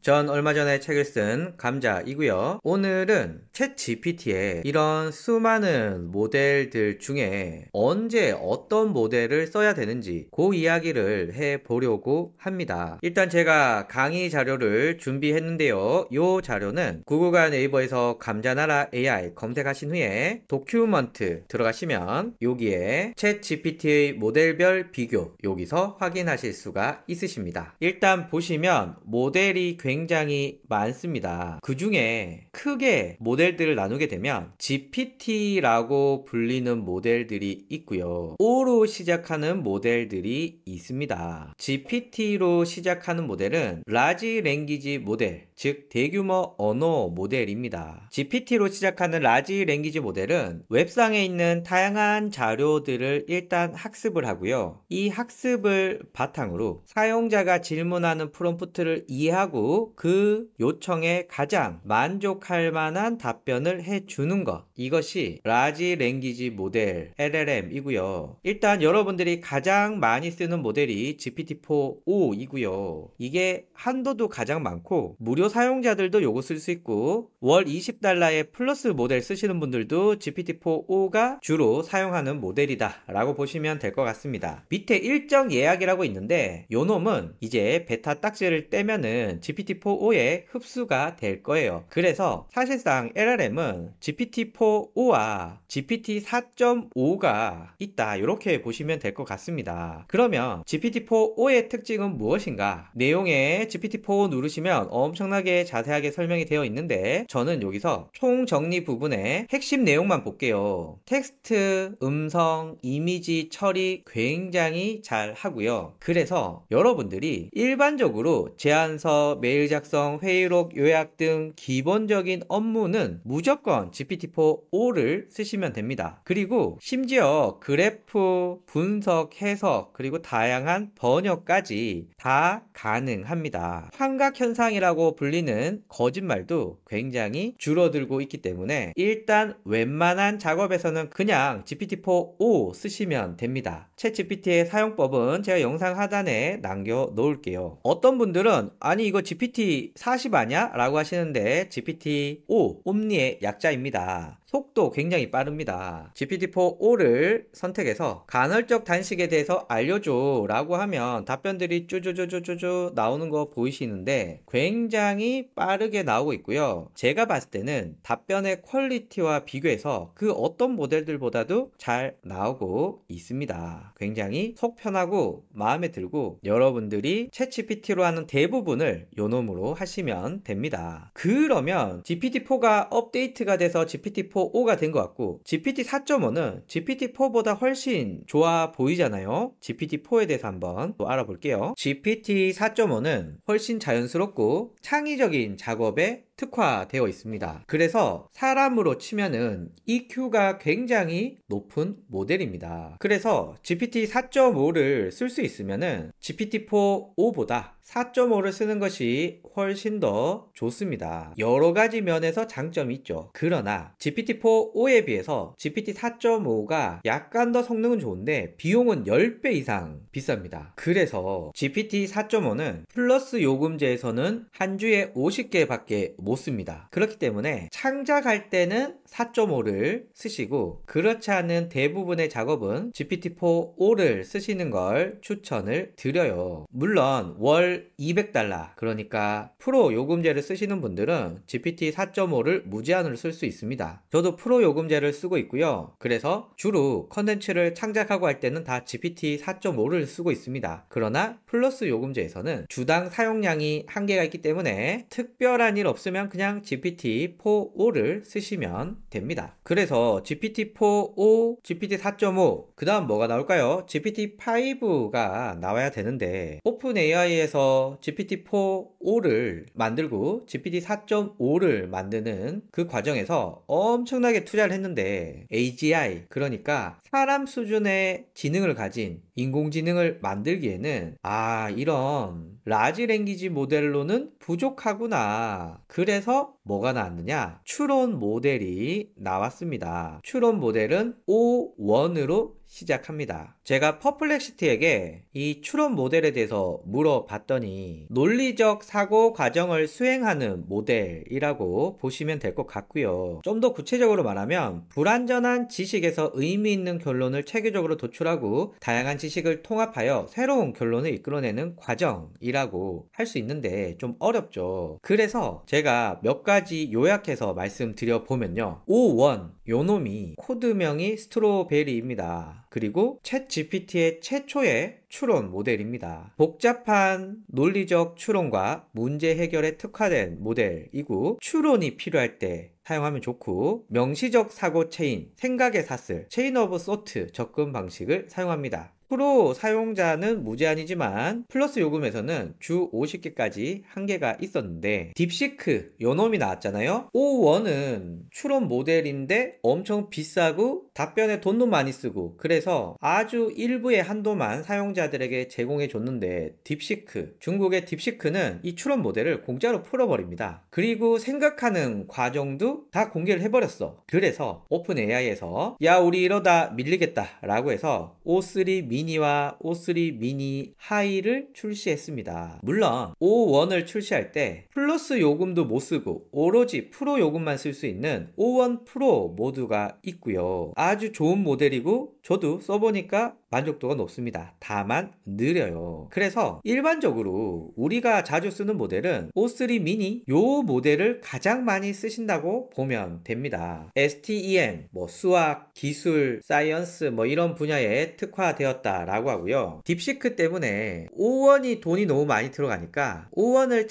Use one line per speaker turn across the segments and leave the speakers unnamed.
전 얼마 전에 책을 쓴 감자이고요. 오늘은 챗 GPT에 이런 수많은 모델들 중에 언제 어떤 모델을 써야 되는지 그 이야기를 해보려고 합니다. 일단 제가 강의 자료를 준비했는데요. 이 자료는 구글과 네이버에서 감자나라 AI 검색하신 후에 도큐먼트 들어가시면 여기에 챗 GPT의 모델별 비교 여기서 확인하실 수가 있으십니다. 일단 보시면 모델이 굉장히 많습니다. 그 중에 크게 모델들을 나누게 되면 GPT라고 불리는 모델들이 있고요. O로 시작하는 모델들이 있습니다. GPT로 시작하는 모델은 라지 랭귀지 모델, 즉 대규모 언어 모델입니다. GPT로 시작하는 라지 랭귀지 모델은 웹상에 있는 다양한 자료들을 일단 학습을 하고요. 이 학습을 바탕으로 사용자가 질문하는 프롬프트를 이해하고 그 요청에 가장 만족할 만한 답변을 해주는 것, 이것이 라지 랭귀지 모델 LLM이고요. 일단 여러분들이 가장 많이 쓰는 모델이 GPT-4o 이고요. 이게 한도도 가장 많고 무료 사용자들도 요거 쓸 수 있고 월 $20의 플러스 모델 쓰시는 분들도 GPT-4o가 주로 사용하는 모델이다 라고 보시면 될 것 같습니다. 밑에 일정 예약이라고 있는데 요 놈은 이제 베타 딱지를 떼면은 GPT-4o에 흡수가 될 거예요. 그래서 사실상 LLM은 GPT-4o와 GPT-4.5가 있다 이렇게 보시면 될 것 같습니다. 그러면 GPT-4o의 특징은 무엇인가? 내용에 GPT-4 누르시면 엄청나게 자세하게 설명이 되어 있는데 저는 여기서 총정리 부분에 핵심 내용만 볼게요. 텍스트, 음성, 이미지 처리 굉장히 잘 하고요. 그래서 여러분들이 일반적으로 제안서, 메일 작성, 회의록, 요약 등 기본적인 업무는 무조건 GPT-4o를 쓰시면 됩니다. 그리고 심지어 그래프, 분석, 해석, 그리고 다양한 번역까지 다 가능합니다. 환각현상이라고 불리는 거짓말도 굉장히 줄어들고 있기 때문에 일단 웬만한 작업에서는 그냥 GPT-4o 쓰시면 됩니다. 챗 GPT의 사용법은 제가 영상 하단에 남겨 놓을게요. 어떤 분들은 아니 이거 GPT-40 아냐? 라고 하시는데 GPT-5 옴니의 약자입니다. 속도 굉장히 빠릅니다. GPT-4o를 선택해서 간헐적 단식에 대해서 알려줘 라고 하면 답변들이 쭈쭈쭈쭈쭈 나오는 거 보이시는데 굉장히 빠르게 나오고 있고요. 제가 봤을 때는 답변의 퀄리티와 비교해서 그 어떤 모델들보다도 잘 나오고 있습니다. 굉장히 속 편하고 마음에 들고 여러분들이 챗 GPT로 하는 대부분을 요놈으로 하시면 됩니다. 그러면 GPT-4가 업데이트가 돼서 GPT-4o가 된 것 같고 GPT-4.5는 GPT-4보다 훨씬 좋아 보이잖아요. GPT-4에 대해서 한번 또 알아볼게요. GPT-4.5는 훨씬 자연스럽고 창의적인 작업에 특화되어 있습니다. 그래서 사람으로 치면은 EQ가 굉장히 높은 모델입니다. 그래서 GPT-4.5를 쓸 수 있으면은 GPT-4o보다 4.5를 쓰는 것이 훨씬 더 좋습니다. 여러 가지 면에서 장점이 있죠. 그러나 GPT-4o에 비해서 GPT-4.5가 약간 더 성능은 좋은데 비용은 10배 이상 비쌉니다. 그래서 GPT-4.5는 플러스 요금제에서는 한 주에 50개 밖에 못 씁니다. 그렇기 때문에 창작할 때는 4.5를 쓰시고 그렇지 않은 대부분의 작업은 GPT-4o를 쓰시는 걸 추천을 드려요. 물론 월 $200 그러니까 프로 요금제를 쓰시는 분들은 GPT-4.5를 무제한으로 쓸 수 있습니다. 저도 프로 요금제를 쓰고 있고요. 그래서 주로 컨텐츠를 창작하고 할 때는 다 GPT-4.5를 쓰고 있습니다. 그러나 플러스 요금제에서는 주당 사용량이 한계가 있기 때문에 특별한 일 없으면 그냥 GPT-4o를 쓰시면 됩니다. 그래서 GPT-4o, GPT-4.5 그 다음 뭐가 나올까요? GPT-5가 나와야 되는데 오픈 AI에서 GPT-4o를 만들고 GPT-4.5를 만드는 그 과정에서 엄청나게 투자를 했는데 AGI 그러니까 사람 수준의 지능을 가진 인공지능을 만들기에는 이런 라지 랭귀지 모델로는 부족하구나. 그래서 뭐가 나왔느냐? 추론 모델이 나왔습니다. 추론 모델은 O1으로 시작합니다. 제가 퍼플렉시티에게 이 추론 모델에 대해서 물어봤더니 논리적 사고 과정을 수행하는 모델이라고 보시면 될 것 같고요. 좀 더 구체적으로 말하면 불완전한 지식에서 의미 있는 결론을 체계적으로 도출하고 다양한 지식을 통합하여 새로운 결론을 이끌어내는 과정이라고 할 수 있는데 좀 어렵죠. 그래서 제가 몇 가지 요약해서 말씀드려 보면요. O1 요놈이 코드명이 스트로베리입니다. 그리고 챗 GPT의 최초의 추론 모델입니다. 복잡한 논리적 추론과 문제 해결에 특화된 모델이고 추론이 필요할 때 사용하면 좋고 명시적 사고 체인, 생각의 사슬, 체인 오브 소트 접근 방식을 사용합니다. 프로 사용자는 무제한이지만 플러스 요금에서는 주 50개까지 한계가 있었는데 딥시크 요놈이 나왔잖아요. O1은 추론 모델인데 엄청 비싸고 답변에 돈도 많이 쓰고 그래서 아주 일부의 한도만 사용자들에게 제공해 줬는데 딥시크, 중국의 딥시크는 이 추론 모델을 공짜로 풀어버립니다. 그리고 생각하는 과정도 다 공개를 해버렸어. 그래서 오픈 AI에서 야 우리 이러다 밀리겠다 라고 해서 O3 미니와 O3 미니 하이를 출시했습니다. 물론 O1을 출시할 때 플러스 요금도 못 쓰고 오로지 프로 요금만 쓸 수 있는 O1 프로 모드가 있고요. 아주 좋은 모델이고 저도 써보니까 만족도가 높습니다. 다만 느려요. 그래서 일반적으로 우리가 자주 쓰는 모델은 O3 미니 요 모델을 가장 많이 쓰신다고 보면 됩니다. STEM, 수학, 기술, 사이언스 이런 분야에 특화되었다라고 하고요. 딥시크 때문에 O1이 돈이 너무 많이 들어가니까 O1을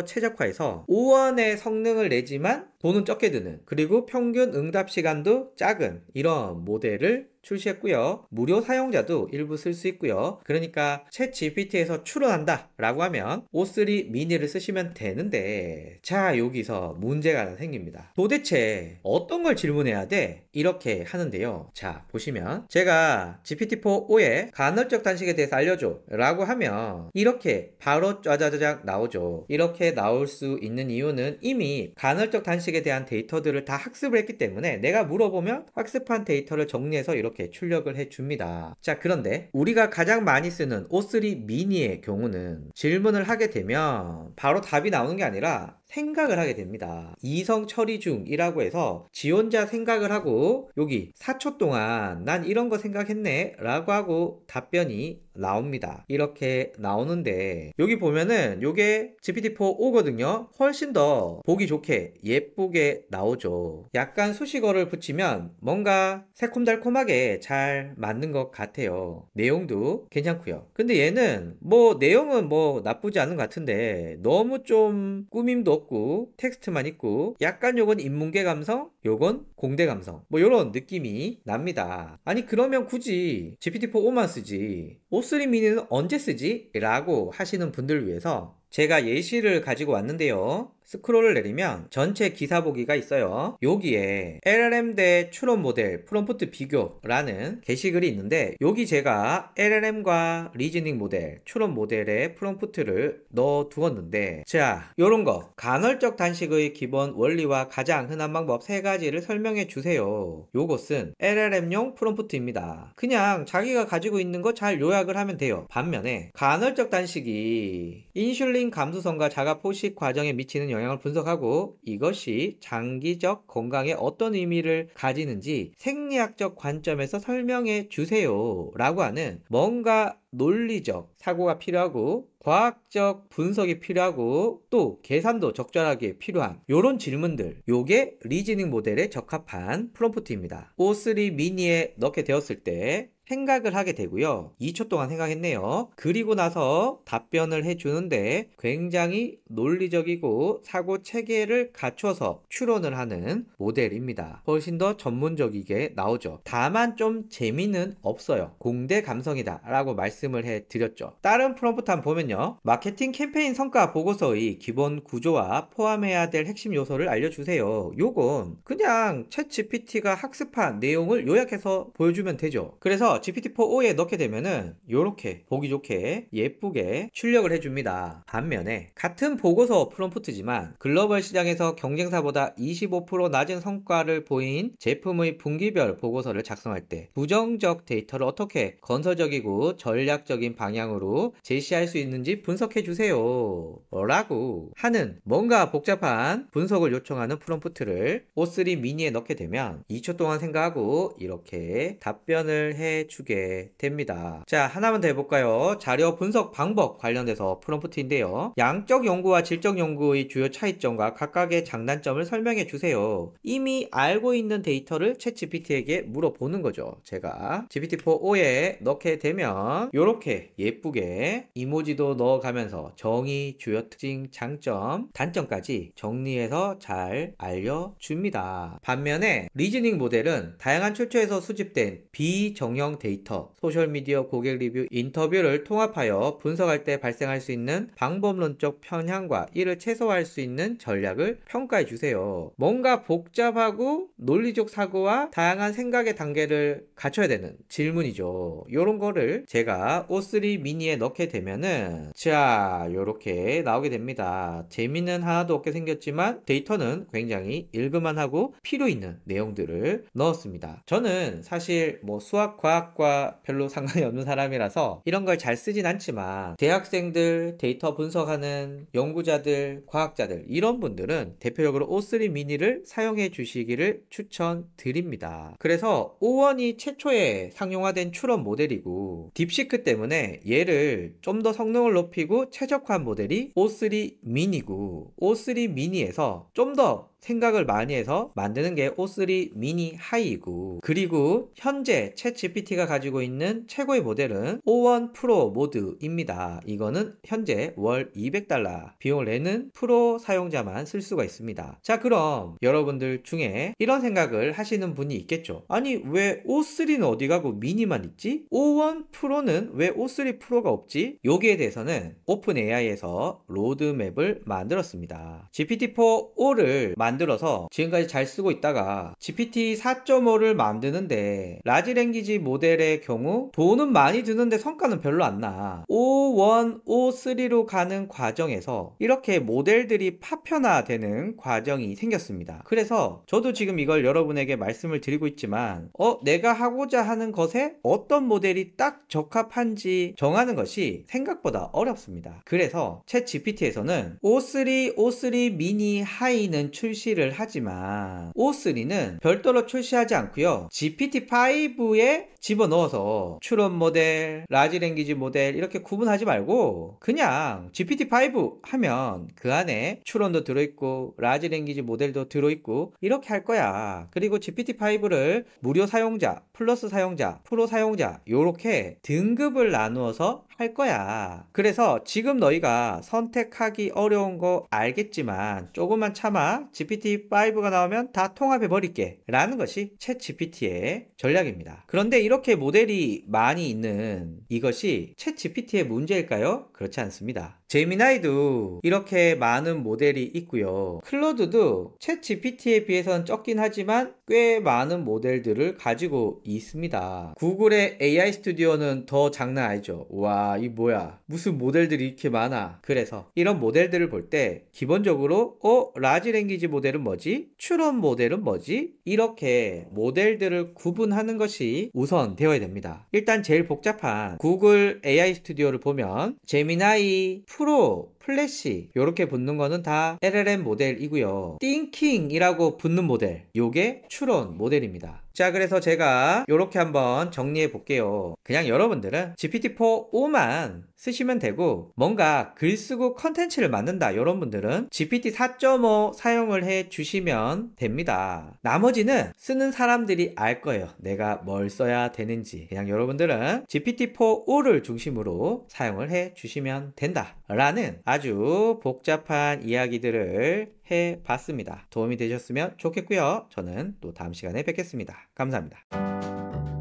최적화해서 O1의 성능을 내지만 돈은 적게 드는 그리고 평균 응답 시간도 작은 이런 모델을 출시했고요. 무료 사용자도 일부 쓸 수 있고요. 그러니까 챗 GPT에서 추론한다 라고 하면 O3 미니를 쓰시면 되는데 자 여기서 문제가 하나 생깁니다. 도대체 어떤 걸 질문해야 돼? 이렇게 하는데요. 자 보시면 제가 GPT-4O의 간헐적 단식에 대해서 알려줘 라고 하면 이렇게 바로 짜자자작 나오죠. 이렇게 나올 수 있는 이유는 이미 간헐적 단식에 대한 데이터들을 다 학습을 했기 때문에 내가 물어보면 학습한 데이터를 정리해서 이렇게 출력을 해줍니다. 자 그런데 우리가 가장 많이 쓰는 O3 미니의 경우는 질문을 하게 되면 바로 답이 나오는 게 아니라 생각을 하게 됩니다. 이성 처리 중이라고 해서 지 혼자 생각을 하고 여기 4초 동안 난 이런 거 생각했네 라고 하고 답변이 나옵니다. 이렇게 나오는데 여기 보면은 요게 GPT-4O거든요. 훨씬 더 보기 좋게 예쁘게 나오죠. 약간 수식어를 붙이면 뭔가 새콤달콤하게 잘 맞는 것 같아요. 내용도 괜찮고요. 근데 얘는 내용은 나쁘지 않은 것 같은데 너무 좀 꾸밈도 없고 텍스트만 있고 약간 요건 인문계 감성, 요건 공대 감성 요런 느낌이 납니다. 아니 그러면 굳이 GPT-4O만 쓰지 O3 미니는 언제 쓰지? 라고 하시는 분들을 위해서 제가 예시를 가지고 왔는데요. 스크롤을 내리면 전체 기사 보기가 있어요. 여기에 LLM 대 추론 모델 프롬프트 비교라는 게시글이 있는데 여기 제가 LLM과 리즈닝 모델, 추론 모델의 프롬프트를 넣어 두었는데 자, 요런 거 간헐적 단식의 기본 원리와 가장 흔한 방법 3가지를 설명해 주세요. 요것은 LLM용 프롬프트입니다. 그냥 자기가 가지고 있는 거 잘 요약을 하면 돼요. 반면에 간헐적 단식이 인슐린 감수성과 자가 포식 과정에 미치는 영향을 분석하고 이것이 장기적 건강에 어떤 의미를 가지는지 생리학적 관점에서 설명해 주세요 라고 하는 뭔가 논리적 사고가 필요하고 과학적 분석이 필요하고 또 계산도 적절하게 필요한 요런 질문들 요게 리즈닝 모델에 적합한 프롬프트입니다. O3 미니에 넣게 되었을 때 생각을 하게 되고요. 2초 동안 생각했네요. 그리고 나서 답변을 해주는데 굉장히 논리적이고 사고 체계를 갖춰서 추론을 하는 모델입니다. 훨씬 더 전문적이게 나오죠. 다만 좀 재미는 없어요. 공대 감성이다 라고 말씀을 해드렸죠. 다른 프롬프트 한번 보면요. 마케팅 캠페인 성과 보고서의 기본 구조와 포함해야 될 핵심 요소를 알려주세요. 요건 그냥 챗 GPT가 학습한 내용을 요약해서 보여주면 되죠. 그래서 그래서 GPT-4o에 넣게 되면은 요렇게 보기 좋게 예쁘게 출력을 해줍니다. 반면에 같은 보고서 프롬프트지만 글로벌 시장에서 경쟁사보다 25% 낮은 성과를 보인 제품의 분기별 보고서를 작성할 때 부정적 데이터를 어떻게 건설적이고 전략적인 방향으로 제시할 수 있는지 분석해 주세요 라고 하는 뭔가 복잡한 분석을 요청하는 프롬프트를 O3 미니에 넣게 되면 2초 동안 생각하고 이렇게 답변을 해주게 됩니다. 자, 하나만 더 해볼까요? 자료 분석 방법 관련돼서 프롬프트인데요. 양적 연구와 질적 연구의 주요 차이점과 각각의 장단점을 설명해 주세요. 이미 알고 있는 데이터를 챗GPT에게 물어보는 거죠. 제가 GPT-4o에 넣게 되면 이렇게 예쁘게 이모지도 넣어가면서 정의, 주요 특징, 장점, 단점까지 정리해서 잘 알려줍니다. 반면에 리즈닝 모델은 다양한 출처에서 수집된 비정형 데이터, 소셜미디어, 고객 리뷰, 인터뷰를 통합하여 분석할 때 발생할 수 있는 방법론적 편향과 이를 최소화할 수 있는 전략을 평가해 주세요. 뭔가 복잡하고 논리적 사고와 다양한 생각의 단계를 갖춰야 되는 질문이죠. 요런 거를 제가 O3 미니에 넣게 되면은 자, 요렇게 나오게 됩니다. 재미는 하나도 없게 생겼지만 데이터는 굉장히 읽을만 하고 필요 있는 내용들을 넣었습니다. 저는 사실 뭐 수학, 과학과 별로 상관이 없는 사람이라서 이런 걸 잘 쓰진 않지만 대학생들, 데이터 분석하는 연구자들, 과학자들 이런 분들은 대표적으로 O3 미니를 사용해 주시기를 추천드립니다. 그래서 O1이 최초에 상용화된 추론 모델이고 딥시크 때문에 얘를 좀 더 성능을 높이고 최적화한 모델이 O3 미니고 O3 미니에서 좀 더 생각을 많이 해서 만드는 게 O3 미니 하이이고 그리고 현재 챗GPT가 가지고 있는 최고의 모델은 O1 프로 모드입니다. 이거는 현재 월 $200 비용을 내는 프로 사용자만 쓸 수가 있습니다. 자, 그럼 여러분들 중에 이런 생각을 하시는 분이 있겠죠. 아니, 왜 O3는 어디 가고 미니만 있지? O1 프로는 왜 O3 프로가 없지? 여기에 대해서는 오픈AI에서 로드맵을 만들었습니다. GPT-4o를 만들어서 지금까지 잘 쓰고 있다가 GPT 4.5를 만드는데 라지 랭귀지 모델의 경우 돈은 많이 드는데 성과는 별로 안 나. O1, O3로 가는 과정에서 이렇게 모델들이 파편화되는 과정이 생겼습니다. 그래서 저도 지금 이걸 여러분에게 말씀을 드리고 있지만 내가 하고자 하는 것에 어떤 모델이 딱 적합한지 정하는 것이 생각보다 어렵습니다. 그래서 챗 GPT에서는 O3 미니 하이는 출시를 하지만 O3는 별도로 출시하지 않고요. GPT-5에 집어넣어서 추론 모델, 라지 랭귀지 모델 이렇게 구분하지 말고 그냥 GPT-5 하면 그 안에 추론도 들어있고 라지 랭귀지 모델도 들어있고 이렇게 할 거야. 그리고 GPT-5를 무료 사용자, 플러스 사용자, 프로 사용자 요렇게 등급을 나누어서 할 거야. 그래서 지금 너희가 선택하기 어려운 거 알겠지만 조금만 참아 GPT-5가 나오면 다 통합해 버릴게 라는 것이 챗 GPT의 전략입니다. 그런데 이렇게 모델이 많이 있는 이것이 챗 GPT의 문제일까요? 그렇지 않습니다. 제미나이도 이렇게 많은 모델이 있고요. 클로드도 챗 GPT에 비해서는 적긴 하지만 꽤 많은 모델들을 가지고 있습니다. 구글의 AI 스튜디오는 더 장난 아니죠. 와, 이 뭐야, 무슨 모델들이 이렇게 많아. 그래서 이런 모델들을 볼 때 기본적으로 라지 랭귀지 모델은 뭐지? 추론 모델은 뭐지? 이렇게 모델들을 구분하는 것이 우선 되어야 됩니다. 일단 제일 복잡한 구글 AI 스튜디오를 보면 제미나이, 프로, 플래시 이렇게 붙는 거는 다 LLM 모델이고요. 띵킹이라고 붙는 모델, 요게 추론 모델입니다. 자, 그래서 제가 이렇게 한번 정리해 볼게요. 그냥 여러분들은 GPT-4o만 쓰시면 되고 뭔가 글 쓰고 컨텐츠를 만든다 이런 분들은 GPT 4.5 사용을 해 주시면 됩니다. 나머지는 쓰는 사람들이 알 거예요. 내가 뭘 써야 되는지. 그냥 여러분들은 GPT-4o를 중심으로 사용을 해 주시면 된다 라는 아주 복잡한 이야기들을 해봤습니다. 도움이 되셨으면 좋겠고요. 저는 또 다음 시간에 뵙겠습니다. 감사합니다.